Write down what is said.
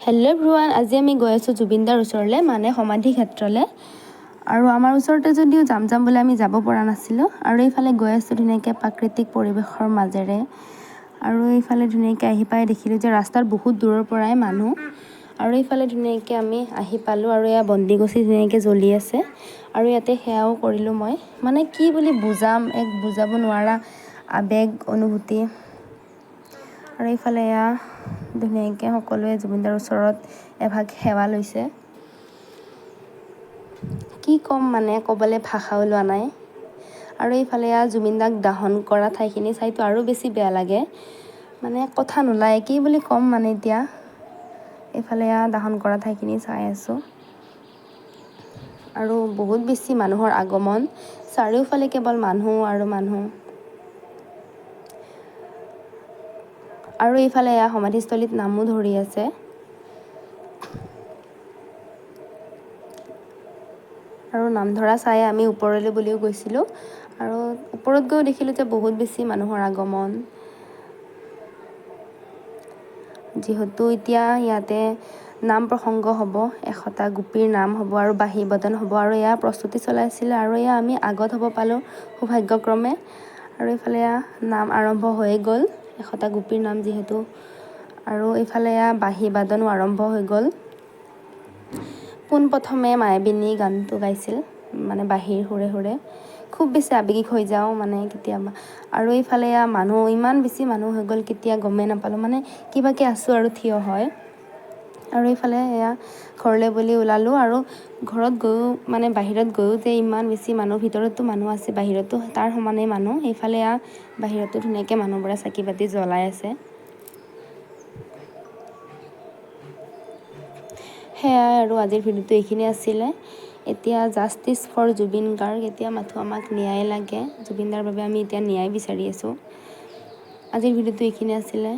Hello' everyone, আজি আমি গৈ আছোঁ জুবিনদাৰ ওচৰলৈ, মানে সমাধি ক্ষেত্ৰলৈ। আৰু আমাৰ ওচৰতে যদিও যাম বুলি আমি যাব পৰা নাছিলোঁ। আৰু এইফালে গৈ আছোঁ ধুনীয়াকৈ প্ৰাকৃতিক পৰিৱেশৰ মাজেৰে। আৰু এইফালে ধুনীয়াকৈ আহি পাই দেখিলোঁ যে ৰাস্তাৰ বহুত দূৰৰ পৰাই মানুহ। আৰু এইফালে ধুনীয়াকৈ আমি আহি পালোঁ আৰু এয়া বন্দিগছি ধুনীয়াকৈ জ্বলি আছে। আৰু ইয়াতে সেৱাও কৰিলোঁ মই। মানে কি বুলি বুজাম, এক বুজাব নোৱাৰা আৱেগ অনুভূতি। আৰু এইফালে এয়া ধুনীয়াকৈ সকলোৱে জুবিনদাৰ ওচৰত এভাগ সেৱা লৈছে। কি ক'ম, মানে ক'বলৈ ভাষাও লোৱা নাই। আৰু এইফালে এয়া জুবিনদাক দাহন কৰা ঠাইখিনি চাইতো আৰু বেছি বেয়া লাগে, মানে কথা নোলায় কি বুলি ক'ম। মানে এতিয়া এইফালে এয়া দাহন কৰা ঠাইখিনি চাই আছোঁ আৰু বহুত বেছি মানুহৰ আগমন, চাৰিওফালে কেৱল মানুহ আৰু মানুহ। আৰু এইফালে এয়া সমাধিস্থলীত নামো ধৰি আছে। আৰু নাম ধৰা চাই আমি ওপৰলৈ বুলিও গৈছিলোঁ। আৰু ওপৰত গৈও দেখিলোঁ যে বহুত বেছি মানুহৰ আগমন, যিহেতু এতিয়া ইয়াতে নাম প্ৰসংগ হ'ব, 100টা গোপীৰ নাম হ'ব আৰু বাঁহী বাদন হ'ব। আৰু এয়া প্ৰস্তুতি চলাইছিলে আৰু এয়া আমি আগত হ'ব পালোঁ সৌভাগ্যক্ৰমে। আৰু এইফালে এয়া নাম আৰম্ভ হৈয়ে গ'ল, 100টা গোপীৰ নাম যিহেতু। আৰু এইফালে এয়া বাঁহী বাদনো আৰম্ভ হৈ গ'ল। পোনপ্ৰথমে মায়াবিনী গানটো গাইছিল, মানে বাঁহীৰ সুৰে সুৰে। খুব বেছি আৱেগিক হৈ যাওঁ মানে কেতিয়াবা। আৰু এইফালে এয়া মানুহ, ইমান বেছি মানুহ হৈ গ'ল কেতিয়া গমেই নাপালোঁ, মানে কিবাকৈ আছোঁ আৰু থিয় হয়। আৰু এইফালে এয়া ঘৰলৈ বুলি ওলালোঁ। আৰু ঘৰত গৈও, মানে বাহিৰত গৈও যে ইমান বেছি মানুহ, ভিতৰতো মানুহ আছে, বাহিৰতো তাৰ সমানেই মানুহ। এইফালে এয়া বাহিৰতো ধুনীয়াকৈ মানুহবোৰে চাকি বাতি জ্বলাই আছে। সেয়াই আৰু আজিৰ ভিডিঅ'টো এইখিনি আছিলে। এতিয়া জাষ্টিছ ফৰ জুবিন গাৰ্গ, এতিয়া মাথো আমাক ন্যায় লাগে। জুবিনদাৰ বাবে আমি এতিয়া ন্যায় বিচাৰি আছোঁ। আজিৰ ভিডিঅ'টো এইখিনি আছিলে।